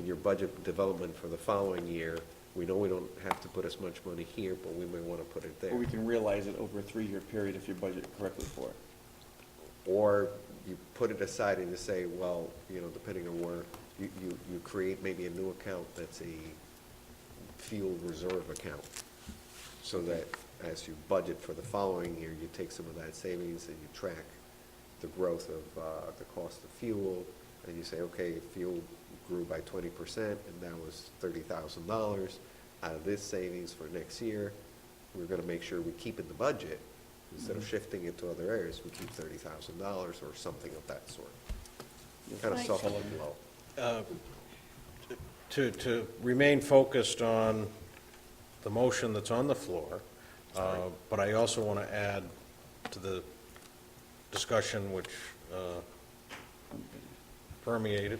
in your budget development for the following year, we know we don't have to put as much money here, but we may want to put it there. Or we can realize it over a 3-year period if you budget correctly for it. Or you put it aside and you say, well, you know, depending on where, you create maybe a new account that's a fuel reserve account, so that as you budget for the following year, you take some of that savings and you track the growth of the cost of fuel, and you say, okay, if fuel grew by 20% and that was $30,000 out of this savings for next year, we're going to make sure we keep in the budget, instead of shifting it to other areas, we keep $30,000 or something of that sort. Kind of self-blow. To remain focused on the motion that's on the floor, but I also want to add to the discussion which permeated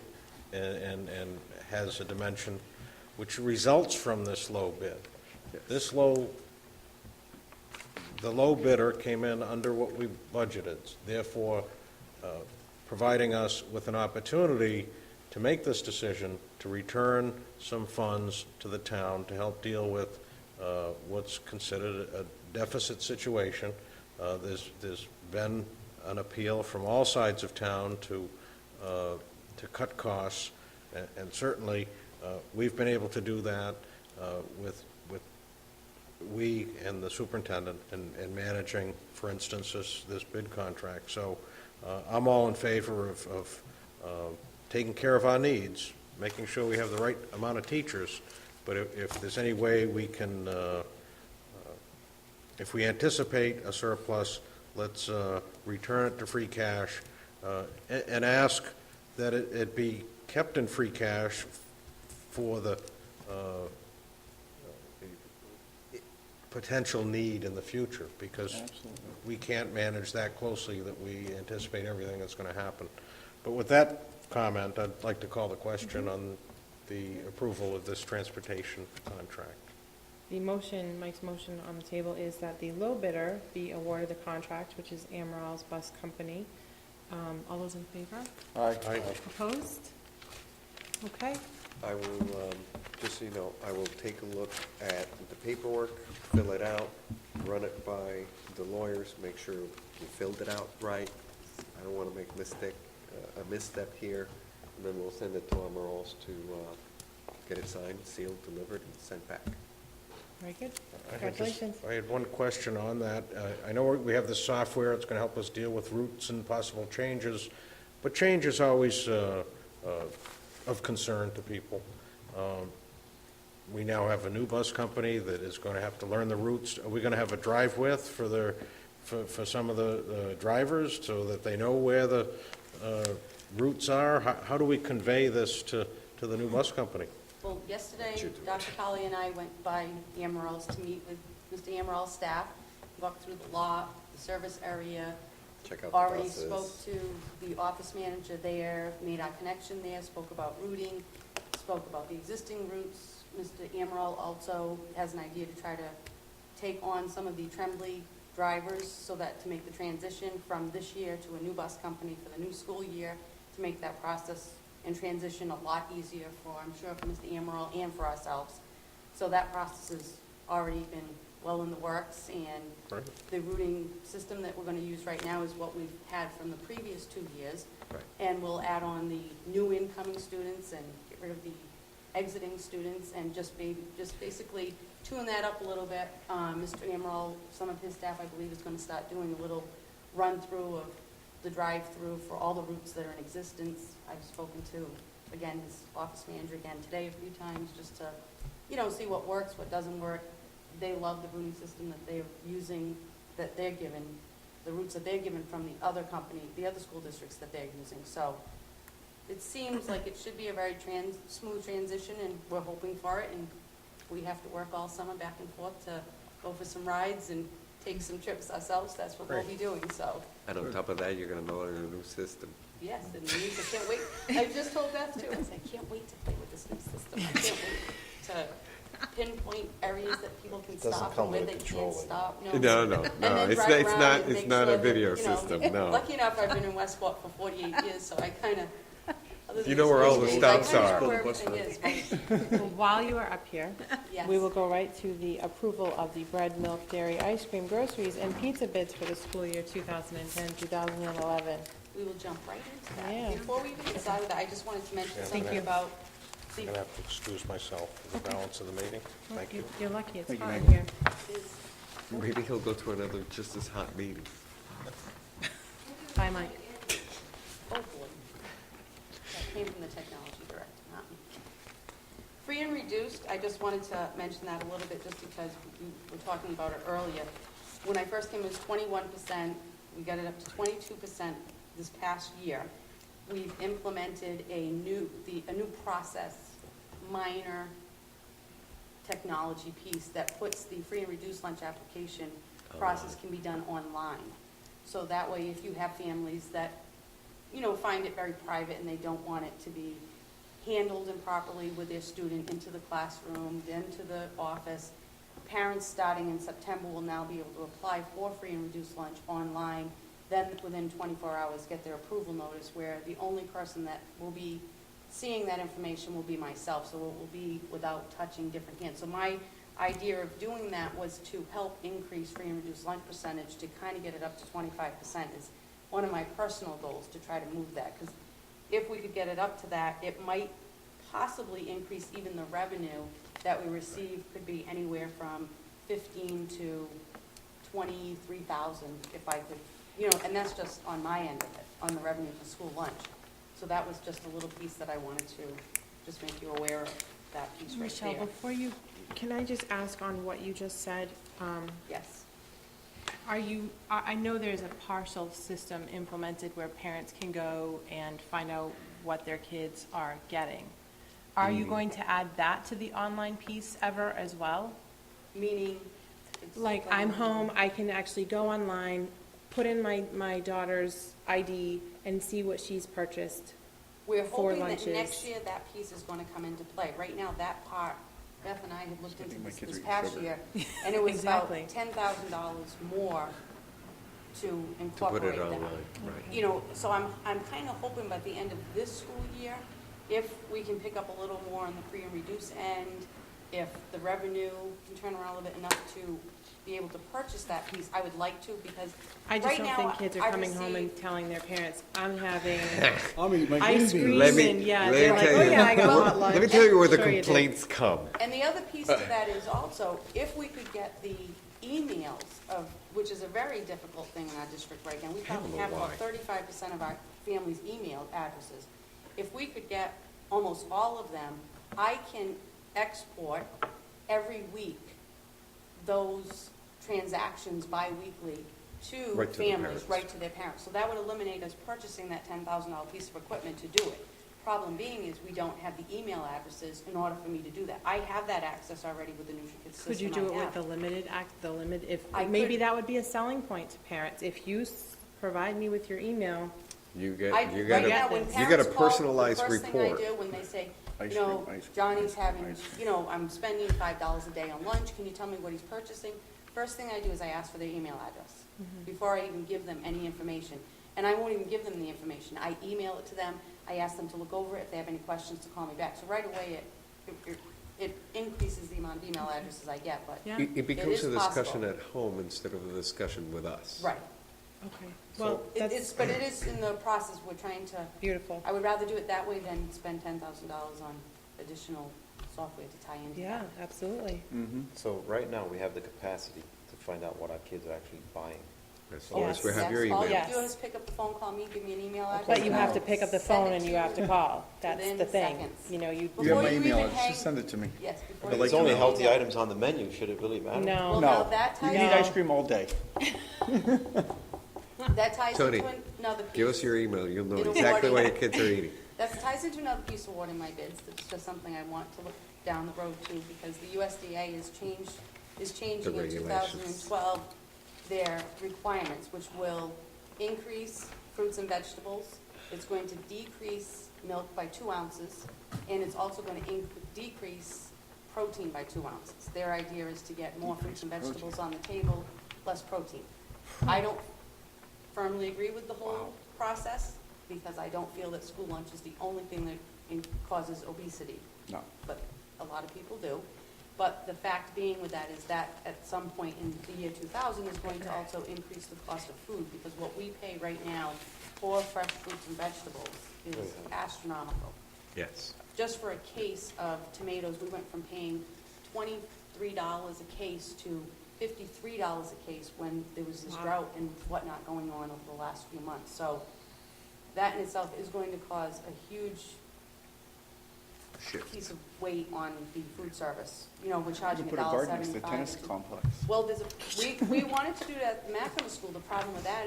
and has a dimension which results from this low bid. Yes. The low bidder came in under what we budgeted, therefore providing us with an opportunity to make this decision to return some funds to the town to help deal with what's considered a deficit situation. There's been an appeal from all sides of town to cut costs, and certainly we've been able to do that with we and the superintendent in managing, for instance, this bid contract. So I'm all in favor of taking care of our needs, making sure we have the right amount of teachers, but if there's any way we can, if we anticipate a surplus, let's return it to free cash and ask that it be kept in free cash for the potential need in the future, because Absolutely. we can't manage that closely that we anticipate everything that's going to happen. But with that comment, I'd like to call the question on the approval of this transportation contract. The motion, Mike's motion on the table is that the low bidder be awarded the contract, which is Amaral's Bus Company. All those in favor? Aye. Opposed? Okay. I will, just so you know, I will take a look at the paperwork, fill it out, run it by the lawyers, make sure we filled it out right. I don't want to make a misstep here, and then we'll send it to Amaral's to get it signed, sealed, delivered, and sent back. Very good. I Congratulations. had one question on that. I know we have the software, it's going to help us deal with routes and possible changes, but change is always of concern to people. We now have a new bus company that is going to have to learn the routes. Are we going to have a drive with for some of the drivers so that they know where the routes are? How do we convey this to the new bus company? Well, yesterday, Dr. Colley and I went by Amaral's to meet with Mr. Amaral's staff, walked through the lot, the service area. Check out the Already buses. spoke to the office manager there, made our connection there, spoke about routing, spoke about the existing routes. Mr. Amaral also has an idea to try to take on some of the Tremblay drivers so that to make the transition from this year to a new bus company for the new school year, to make that process and transition a lot easier for, I'm sure, for Mr. Amaral and for ourselves. So that process has already been well in the works, and Right. the routing system that we're going to use right now is what we've had from the previous 2 years. Right. And we'll add on the new incoming students and get rid of the exiting students and just basically tune that up a little bit. Mr. Amaral, some of his staff, I believe, is going to start doing a little run-through of the drive-through for all the routes that are in existence. I've spoken to, again, his office manager again today a few times just to, see what works, what doesn't work. They love the routing system that they're using, that they're given, the routes that they're given from the other company, the other school districts that they're using. So it seems like it should be a very smooth transition, and we're hoping for it. And we have to work all summer back and forth to go for some rides and take some trips ourselves. That's what we'll be doing, so. And on top of that, you're going to learn a new system. Yes, and I can't wait. I just told Beth too, I said, I can't wait to play with this new system. I can't wait to pinpoint areas that people can stop and where they can't stop. No, And then drive around and make it's not sure a video that, system, no. Lucky enough, I've been in Westport for 48 years, so I kind of Other than You know where all the schools, I stops kinda are. know where everything is, but Well, while you are up here, yes. we will go right to the approval of the bread, milk, dairy, ice cream, groceries, and pizza bids for the school year 2010-2011. We will jump right into Yeah. that. Before we even get started, with that, I just wanted to mention Yeah. something Thank you. about I'm the, going to have to excuse myself for the balance of the meeting. Thank you. You're lucky, it's Thank you, hot Maggie. here. is, Maybe he'll go to another just as hot meeting. Bye, Mike. oh boy. That came from the technology director, not me. Free and reduced, I just wanted to mention that a little bit just because we were talking about it earlier. When I first came, it was 21%. We got it up to 22% this past year. We've implemented a new process, minor technology piece that puts the free and reduced lunch application process can be done online. So that way, if you have families that, find it very private and they don't want it to be handled improperly with their student into the classroom, then to the office, parents starting in September will now be able to apply for free and reduced lunch online, then within 24 hours get their approval notice, where the only person that will be seeing that information will be myself, so it will be without touching different hands. So my idea of doing that was to help increase free and reduced lunch percentage to kind of get it up to 25% is one of my personal goals, to try to move that. Because if we could get it up to that, it might possibly increase even the revenue that we receive, could be anywhere from 15 to 23,000 if I could, and that's just on my end of it, on the revenue for school lunch. So that was just a little piece that I wanted to just make you aware of, that piece right Michelle, there. before you, can I just ask on what you just said? Yes. I know there's a partial system implemented where parents can go and find out what their kids are getting. Are you going to add that to the online piece ever as well? Meaning? Like, I'm home, I can actually go online, put in my daughter's ID and see what she's purchased. We're for hoping that lunches. next year that piece is going to come into play. Right now, that part, Beth and I have looked into think my this kids this are past sugar. year, and it was about Exactly. $10,000 more to To put incorporate it that. online, right. So I'm kind of hoping by the end of this school year, if we can pick up a little more on the free and reduce end, if the revenue can turn around a little bit enough to be able to purchase that piece, I would like to, because I just right don't now, think kids are I coming home and receive- telling their parents, I'm having I'll eat my ice green cream, beans. and yeah, let me they're like, tell oh you- yeah, I got hot lunch. Let me tell you where the Sure you did. complaints come. And the other piece to that is also, if we could get the emails of, which is a very difficult thing in our district right now. We probably know have about why. 35% of our families' email addresses. If we could get almost all of them, I can export every week those transactions bi-weekly to Right to the families, parents. right to their parents. So that would eliminate us purchasing that $10,000 piece of equipment to do it. Problem being is we don't have the email addresses in order for me to do that. I have that access already with the NutriKids system. Could you do it I with have. the limit, if, I maybe could. that would be a selling point to parents. If you provide me with your email, You I- get, you right get now, a, when you get a parents call, personalized The first thing I report. do when they say, Ice you know, cream, ice cream, Johnny's ice cream, having, ice cream. you know, I'm spending $5 a day on lunch, can you tell me what he's purchasing? First thing I do is I ask for their email address before I even give them any information. And I won't even give them the information. I email it to them, I ask them to look over it, if they have any questions, to call me back. So right away, it increases the amount of email addresses I get, but. yeah? It becomes is a discussion possible. at home instead of a discussion with us. Right. Okay, So- well, But it is in the process, we're trying to, beautiful. I would rather do it that way than spend $10,000 on additional software to tie into that. Yeah, absolutely. Mhm. So right now, we have the capacity to find out what our kids are actually buying. As long as we Yes, have your yes. All you email. have to do is pick up the phone, call me, give me an email address. But you have to and pick up the I'll send phone it and to you have to call. That's within the thing. seconds. You know, You have Before my you email, even address, just hang- send it to me. Yes, before I'd you like It's to only know. healthy items on the menu, should it really matter? no. Well, No. now that You ties can eat No. ice cream all day. That ties Tony, into another piece. Give us your email, you'll know It'll exactly what work. your kids are eating. That ties into another piece of awarding my bids. That's just something I want to look down the road to, because the USDA is changing The in regulations. 2012 their requirements, which will increase fruits and vegetables. It's going to decrease milk by 2 ounces, and it's also going to decrease protein by 2 ounces. Their idea is to get more fruits and vegetables on the table, less protein. I don't firmly agree with the whole process, because I don't feel that school lunch is the only thing that causes obesity, No. but a lot of people do. But the fact being with that is that at some point in the year 2000 is going to also increase the cost of food, because what we pay right now for fresh fruits and vegetables is astronomical. Yes. Just for a case of tomatoes, we went from paying $23 a case to $53 a case when there was this Wow. drought and whatnot going on over the last few months. So that in itself is going to cause a huge Shift. piece of weight on the food service. You know, we're You charging put a garden next to the $1.75. tennis complex. Well, we wanted to do that at the Macomb School. The problem with that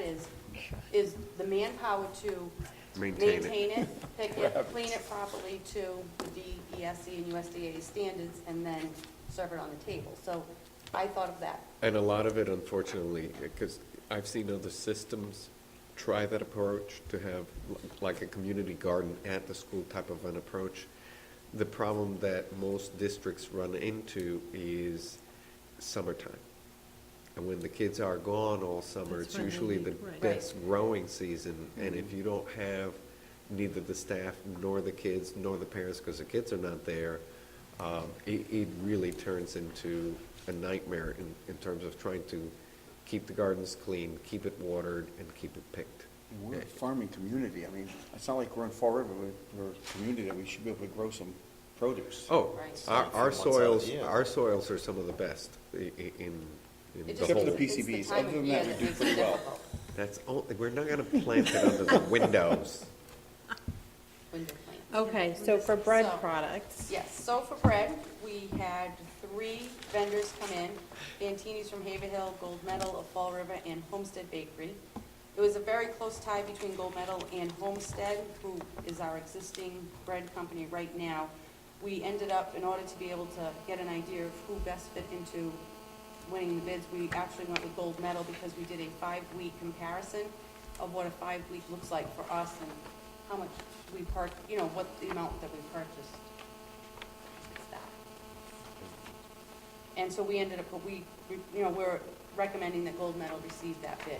is the manpower to maintain it, pick it, clean it properly to the DESC and USDA standards, and then serve it on the table. So I thought of that. And a lot of it, unfortunately, because I've seen other systems try that approach to have like a community garden at the school type of an approach. The problem that most districts run into is summertime. And when the kids are gone all summer, That's it's when they usually the need- right. best growing season. And if you don't have neither the staff nor the kids nor the parents, because the kids are not there, it really turns into a nightmare in terms of trying to keep the gardens clean, keep it watered, and keep it picked. We're a farming community. I mean, it's not like we're in Fall River. We're a community that we should be able to grow some produce. Oh, Right. our Few months out of soils, the year. our soils are some of the best in It the just Except for the whole. it's PCBs. time Other of than year that, we do makes it pretty well. difficult. That's only, we're not gonna plant it under the windows. Window plants. Okay, so for bread So- products. Yes, so for bread, we had 3 vendors come in, Fantini's from Haverhill, Gold Medal of Fall River, and Homestead Bakery. It was a very close tie between Gold Medal and Homestead, who is our existing bread company right now. We ended up, in order to be able to get an idea of who best fit into winning the bids, we actually went with Gold Medal because we did a 5-week comparison of what a 5-week looks like for us and how much we what the amount that we purchased. It's that. And so we ended up, but we're recommending that Gold Medal receive that bid.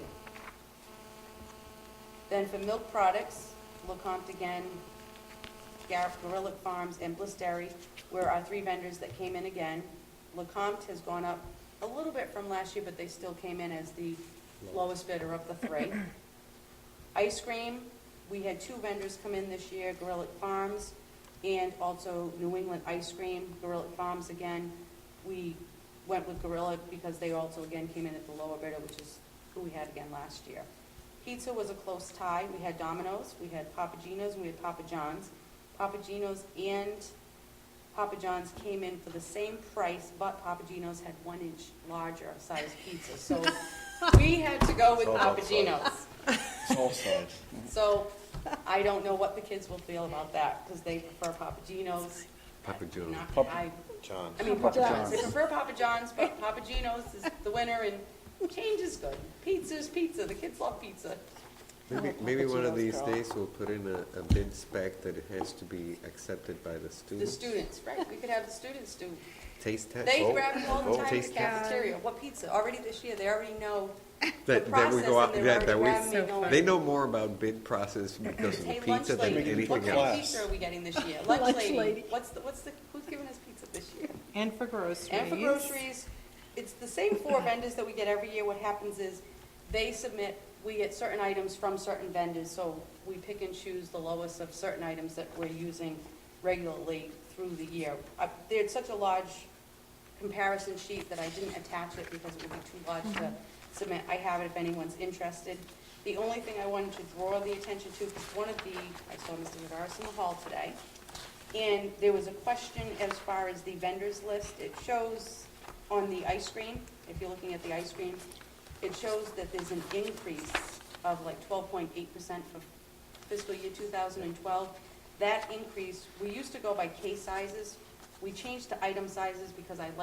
Then for milk products, LeCompte again, Gorilla Farms, and Bliss Dairy were our 3 vendors that came in again. LeCompte has gone up a little bit from last year, but they still came in as the lowest bidder of the 3. Ice cream, we had 2 vendors come in this year, Gorilla Farms and also New England Ice Cream. Gorilla Farms again, we went with Gorilla because they also again came in at the lower bidder, which is who we had again last year. Pizza was a close tie. We had Domino's, we had Papa Gino's, and we had Papa John's. Papa Gino's and Papa John's came in for the same price, but Papa Gino's had 1-inch larger size pizza. So we had to go with It's all Papa about size. Gino's. It's all sides. So I don't know what the kids will feel about that, because they prefer Papa Gino's. Papa John's. John. I mean, Papa John's. They prefer Papa John's, but Papa Gino's is the winner, and change is good. Pizza's pizza. The kids love pizza. Maybe one of Papa these John's, Carl. days we'll put in a bid spec that it has to be accepted by the The students. students, right? We could have the students do. Taste test. They Oh, grab it all the oh, time in the taste test. cafeteria. What pizza? Already this year, they already know the That we process, go out, and they're yeah, that already we, grabbing me going. they know more about bid process because of the Hey, lunch pizza than lady, what anything kind of else. pizza are we getting this year? Lunch lady. lady. Who's giving us pizza this year? And for groceries. And for groceries, it's the same 4 vendors that we get every year. What happens is they submit, we get certain items from certain vendors, so we pick and choose the lowest of certain items that we're using regularly through the year. There's such a large comparison sheet that I didn't attach it because it would be too large to submit. I have it if anyone's interested. The only thing I wanted to draw the attention to, because I saw Mr. Rivera in the hall today, and there was a question as far as the vendors list. It shows on the ice cream, if you're looking at the ice cream, it shows that there's an increase of like 12.8% for fiscal year 2012. That increase, we used to go by case sizes. We changed to item sizes because I